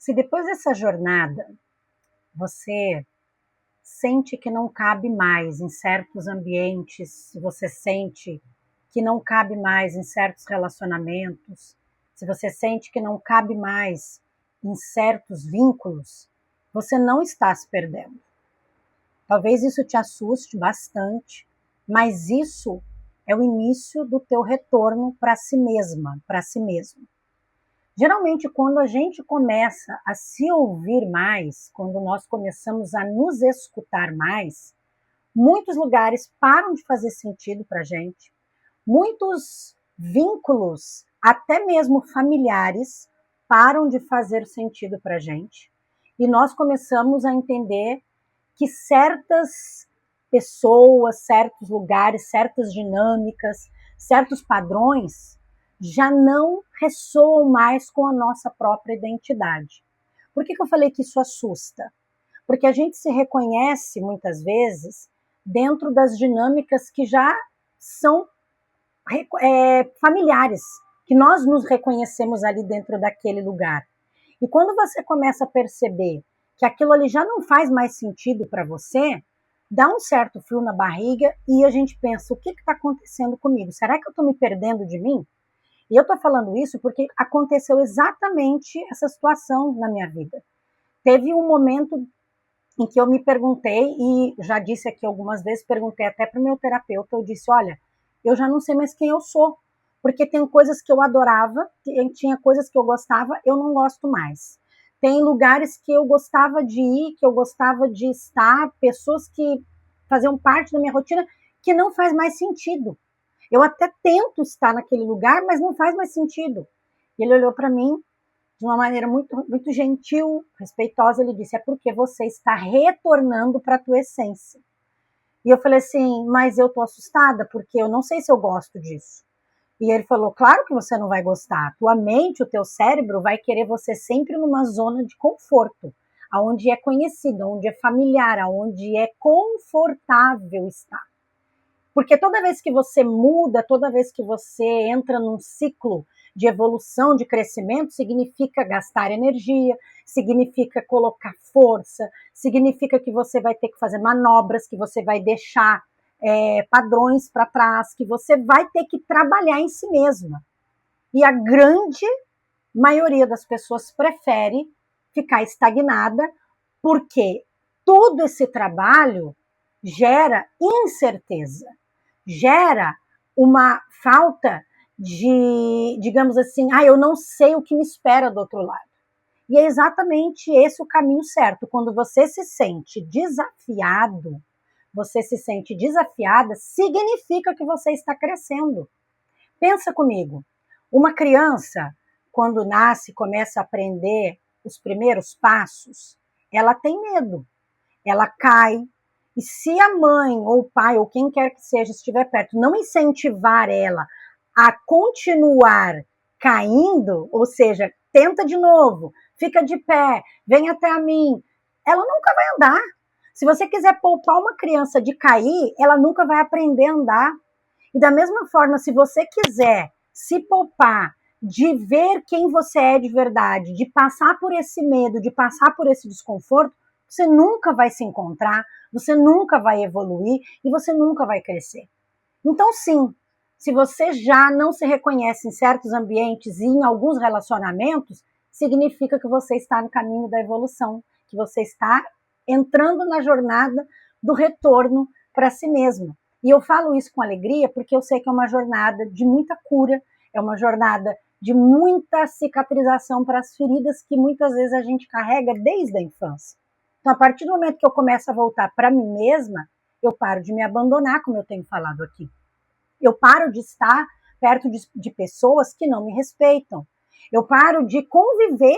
Se depois dessa jornada você sente que não cabe mais em certos ambientes, se você sente que não cabe mais em certos relacionamentos, se você sente que não cabe mais em certos vínculos, você não está se perdendo. Talvez isso te assuste bastante, mas isso é o início do teu retorno para si mesma, para si mesmo. Geralmente, quando a gente começa a se ouvir mais, quando nós começamos a nos escutar mais, muitos lugares param de fazer sentido para a gente, muitos vínculos, até mesmo familiares, param de fazer sentido para a gente, e nós começamos a entender que certas pessoas, certos lugares, certas dinâmicas, certos padrões já não ressoam mais com a nossa própria identidade. Por que eu falei que isso assusta? Porque a gente se reconhece, muitas vezes, dentro das dinâmicas que já são familiares, que nós nos reconhecemos ali dentro daquele lugar. E quando você começa a perceber que aquilo ali já não faz mais sentido para você, dá um certo frio na barriga e a gente pensa, o que está acontecendo comigo? Será que eu estou me perdendo de mim? E eu estou falando isso porque aconteceu exatamente essa situação na minha vida. Teve um momento em que eu me perguntei, e já disse aqui algumas vezes, perguntei até para o meu terapeuta, eu disse, olha, eu já não sei mais quem eu sou, porque tem coisas que eu adorava, tinha coisas que eu gostava, eu não gosto mais. Tem lugares que eu gostava de ir, que eu gostava de estar, pessoas que faziam parte da minha rotina, que não faz mais sentido. Eu até tento estar naquele lugar, mas não faz mais sentido. E ele olhou para mim de uma maneira muito, muito gentil, respeitosa, ele disse, é porque você está retornando para a tua essência. E eu falei assim, mas eu tô assustada, porque eu não sei se eu gosto disso. E ele falou, claro que você não vai gostar, tua mente, o teu cérebro vai querer você sempre numa zona de conforto, aonde é conhecido, onde é familiar, aonde é confortável estar. Porque toda vez que você muda, toda vez que você entra num ciclo de evolução, de crescimento, significa gastar energia, significa colocar força, significa que você vai ter que fazer manobras, que você vai deixar padrões para trás, que você vai ter que trabalhar em si mesma. E a grande maioria das pessoas prefere ficar estagnada, porque todo esse trabalho gera incerteza, gera uma falta de, digamos assim, eu não sei o que me espera do outro lado. E é exatamente esse o caminho certo. Quando você se sente desafiado, você se sente desafiada, significa que você está crescendo. Pensa comigo, uma criança, quando nasce, começa a aprender os primeiros passos, ela tem medo, ela cai, e se a mãe ou o pai ou quem quer que seja estiver perto, não incentivar ela a continuar caindo, ou seja, tenta de novo, fica de pé, vem até a mim, ela nunca vai andar. Se você quiser poupar uma criança de cair, ela nunca vai aprender a andar. E da mesma forma, se você quiser se poupar de ver quem você é de verdade, de passar por esse medo, de passar por esse desconforto, você nunca vai se encontrar, você nunca vai evoluir e você nunca vai crescer. Então, sim, se você já não se reconhece em certos ambientes e em alguns relacionamentos, significa que você está no caminho da evolução, que você está entrando na jornada do retorno para si mesmo. E eu falo isso com alegria porque eu sei que é uma jornada de muita cura, é uma jornada de muita cicatrização para as feridas que muitas vezes a gente carrega desde a infância. Então, a partir do momento que eu começo a voltar para mim mesma, eu paro de me abandonar, como eu tenho falado aqui. Eu paro de estar perto de pessoas que não me respeitam. Eu paro de conviver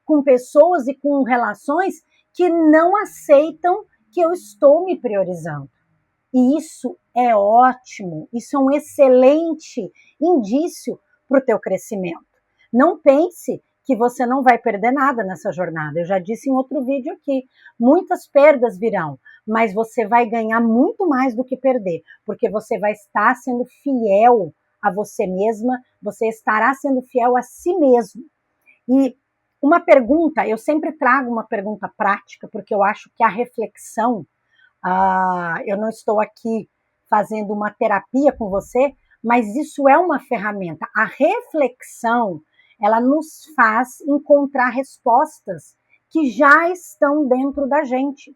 com pessoas e com relações que não aceitam que eu estou me priorizando. E isso é ótimo, isso é um excelente indício para o teu crescimento. Não pense que você não vai perder nada nessa jornada. Eu já disse em outro vídeo aqui, muitas perdas virão, mas você vai ganhar muito mais do que perder, porque você vai estar sendo fiel a você mesma, você estará sendo fiel a si mesmo. E Uma pergunta, eu sempre trago uma pergunta prática, porque eu acho que a reflexão, eu não estou aqui fazendo uma terapia com você, mas isso é uma ferramenta. A reflexão, ela nos faz encontrar respostas que já estão dentro da gente.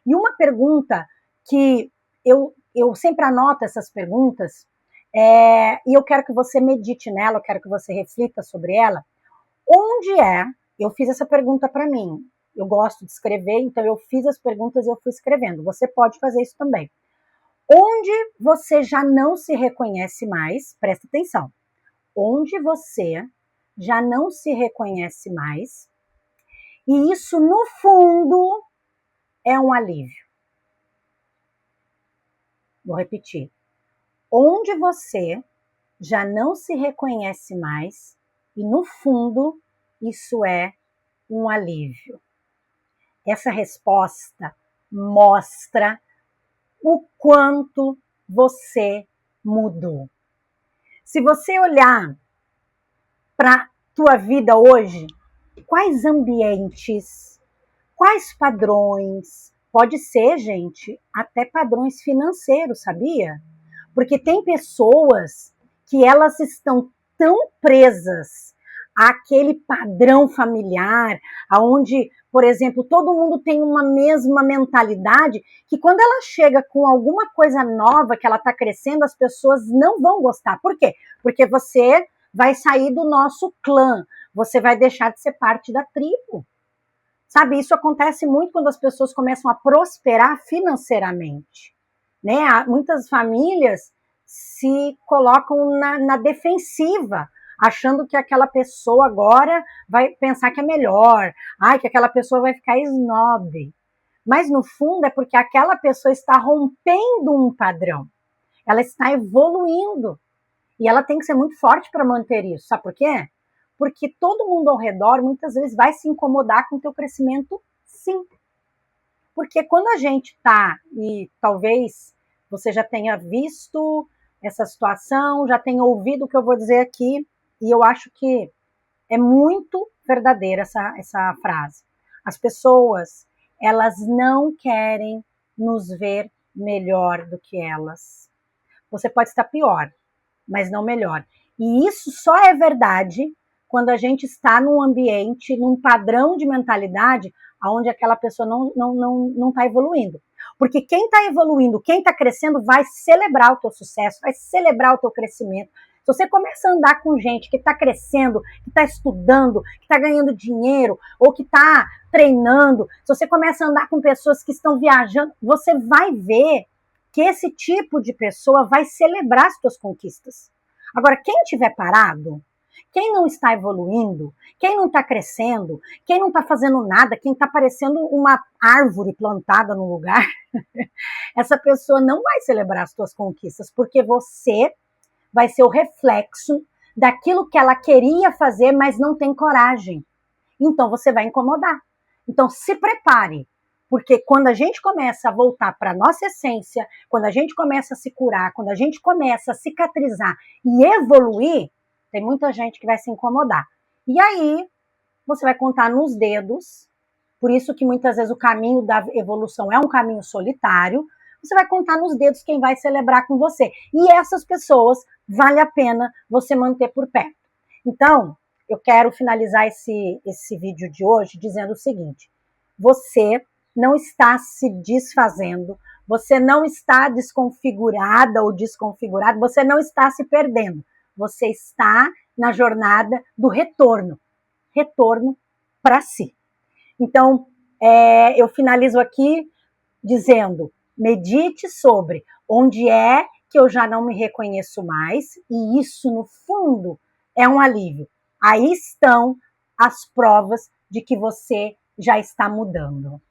E uma pergunta que eu sempre anoto essas perguntas, e eu quero que você medite nela, eu quero que você reflita sobre ela. Onde é? Eu fiz essa pergunta para mim. Eu gosto de escrever, então eu fiz as perguntas e eu fui escrevendo. Você pode fazer isso também. Onde você já não se reconhece mais, presta atenção. Onde você já não se reconhece mais, e isso no fundo é um alívio. Vou repetir. Onde você já não se reconhece mais, e no fundo isso é um alívio. Essa resposta mostra o quanto você mudou. Se você olhar para a tua vida hoje, quais ambientes, quais padrões, pode ser, gente, até padrões financeiros, sabia? Porque tem pessoas que elas estão tão presas àquele padrão familiar, aonde, por exemplo, todo mundo tem uma mesma mentalidade, que quando ela chega com alguma coisa nova que ela está crescendo, as pessoas não vão gostar. Por quê? Porque você vai sair do nosso clã, você vai deixar de ser parte da tribo. Sabe, isso acontece muito quando as pessoas começam a prosperar financeiramente. Né? Muitas famílias se colocam na defensiva, achando que aquela pessoa agora vai pensar que é melhor, que aquela pessoa vai ficar snob. Mas no fundo é porque aquela pessoa está rompendo um padrão, ela está evoluindo e ela tem que ser muito forte para manter isso. Sabe por quê? Porque todo mundo ao redor muitas vezes vai se incomodar com o teu crescimento, sim. Porque quando a gente está, e talvez você já tenha visto essa situação, já tenha ouvido o que eu vou dizer aqui, e eu acho que é muito verdadeira essa frase. As pessoas, elas não querem nos ver melhor do que elas. Você pode estar pior, mas não melhor. E isso só é verdade quando a gente está num ambiente, num padrão de mentalidade onde aquela pessoa não está evoluindo. Porque quem está evoluindo, quem está crescendo, vai celebrar o teu sucesso, vai celebrar o teu crescimento. Se você começa a andar com gente que está crescendo, que está estudando, que está ganhando dinheiro, ou que está treinando, se você começa a andar com pessoas que estão viajando, você vai ver que esse tipo de pessoa vai celebrar as tuas conquistas. Agora, quem estiver parado, quem não está evoluindo, quem não está crescendo, quem não está fazendo nada, quem está parecendo uma árvore plantada no lugar, essa pessoa não vai celebrar as tuas conquistas, porque você vai ser o reflexo daquilo que ela queria fazer, mas não tem coragem. Então você vai incomodar. Então se prepare, porque quando a gente começa a voltar para a nossa essência, quando a gente começa a se curar, quando a gente começa a cicatrizar e evoluir, tem muita gente que vai se incomodar. E aí você vai contar nos dedos, por isso que muitas vezes o caminho da evolução é um caminho solitário, você vai contar nos dedos quem vai celebrar com você. E essas pessoas vale a pena você manter por perto. Então, eu quero finalizar esse vídeo de hoje dizendo o seguinte: você não está se desfazendo, você não está desconfigurada ou desconfigurado, você não está se perdendo. Você está na jornada do retorno para si. Então, eu finalizo aqui dizendo: medite sobre onde é que eu já não me reconheço mais, e isso, no fundo, é um alívio. Aí estão as provas de que você já está mudando.